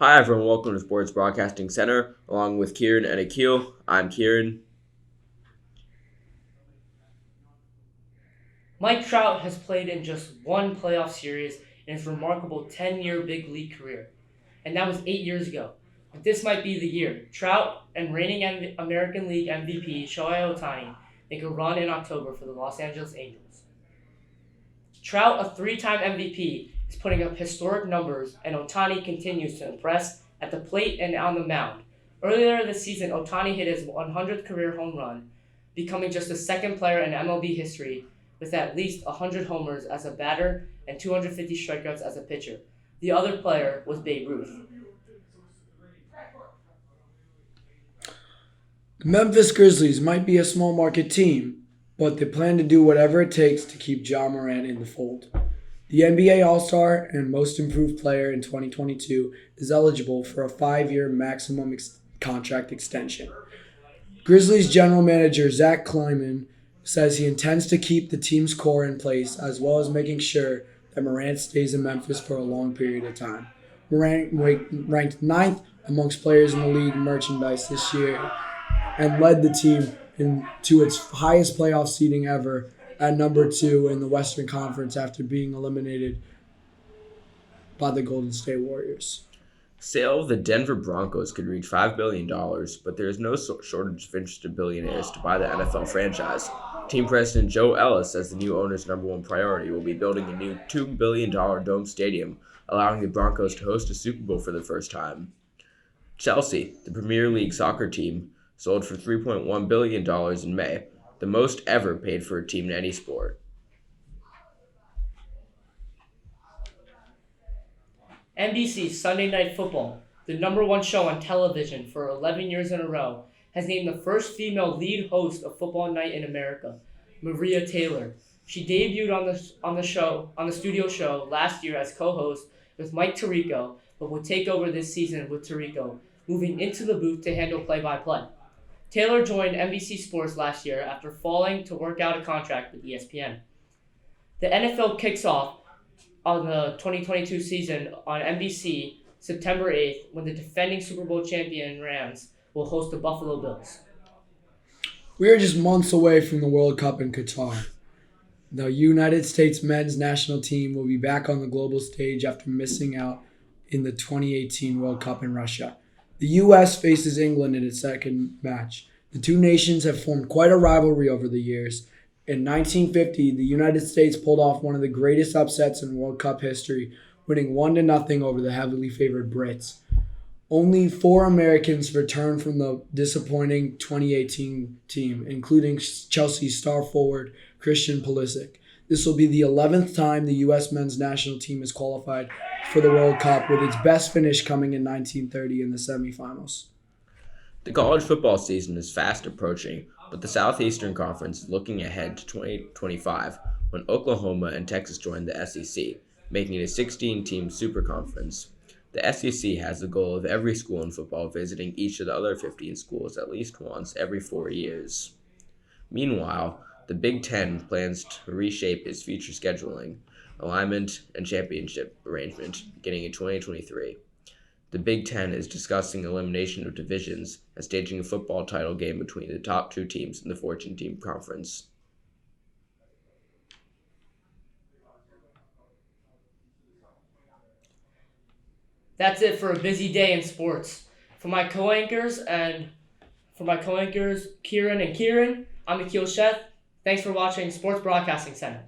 Hi everyone, welcome to Sports Broadcasting Center, along with Kieran and Akil. I'm Kieran. Mike Trout has played in just one playoff series in his remarkable 10-year big league career, and that was 8 years ago. But this might be the year. Trout and reigning American League MVP Shohei Ohtani make a run in October for the Los Angeles Angels. Trout, a three-time MVP, is putting up historic numbers, and Ohtani continues to impress at the plate and on the mound. Earlier this season, Ohtani hit his 100th career home run, becoming just the second player in MLB history with at least 100 homers as a batter and 250 strikeouts as a pitcher. The other player was Babe Ruth. The Memphis Grizzlies might be a small market team, but they plan to do whatever it takes to keep Ja Morant in the fold. The NBA All-Star and Most Improved Player in 2022 is eligible for a 5-year maximum contract extension. Grizzlies general manager Zach Kleiman says he intends to keep the team's core in place as well as making sure that Morant stays in Memphis for a long period of time. Morant ranked 9th amongst players in the league merchandise this year and led the team to its highest playoff seeding ever at number 2 in the Western Conference after being eliminated by the Golden State Warriors. Sale of the Denver Broncos could reach $5 billion, but there is no shortage of interested billionaires to buy the NFL franchise. Team president Joe Ellis says the new owner's number one priority will be building a new $2 billion dome stadium, allowing the Broncos to host a Super Bowl for the first time. Chelsea, the Premier League soccer team, sold for $3.1 billion in May, the most ever paid for a team in any sport. NBC's Sunday Night Football, the number one show on television for 11 years in a row, has named the first female lead host of Football Night in America, Maria Taylor. She debuted on the studio show last year as co-host with Mike Tirico, but will take over this season with Tirico moving into the booth to handle play-by-play. Taylor joined NBC Sports last year after falling to work out a contract with ESPN. The NFL kicks off on the 2022 season on NBC September 8th when the defending Super Bowl champion Rams will host the Buffalo Bills. We are just months away from the World Cup in Qatar. The United States men's national team will be back on the global stage after missing out in the 2018 World Cup in Russia. The U.S. faces England in its second match. The two nations have formed quite a rivalry over the years. In 1950, the United States pulled off one of the greatest upsets in World Cup history, winning 1-0 over the heavily favored Brits. Only 4 Americans returned from the disappointing 2018 team, including Chelsea star forward Christian Pulisic. This will be the 11th time the U.S. men's national team has qualified for the World Cup, with its best finish coming in 1930 in the semifinals. The college football season is fast approaching, but the Southeastern Conference is looking ahead to 2025 when Oklahoma and Texas join the SEC, making it a 16-team super conference. The SEC has the goal of every school in football visiting each of the other 15 schools at least once every 4 years. Meanwhile, the Big Ten plans to reshape its future scheduling, alignment, and championship arrangement beginning in 2023. The Big Ten is discussing elimination of divisions and staging a football title game between the top 2 teams in the 14-team conference. That's it for a busy day in sports. For my co-anchors, Kieran and Kieran, I'm Akil Sheth. Thanks for watching Sports Broadcasting Center.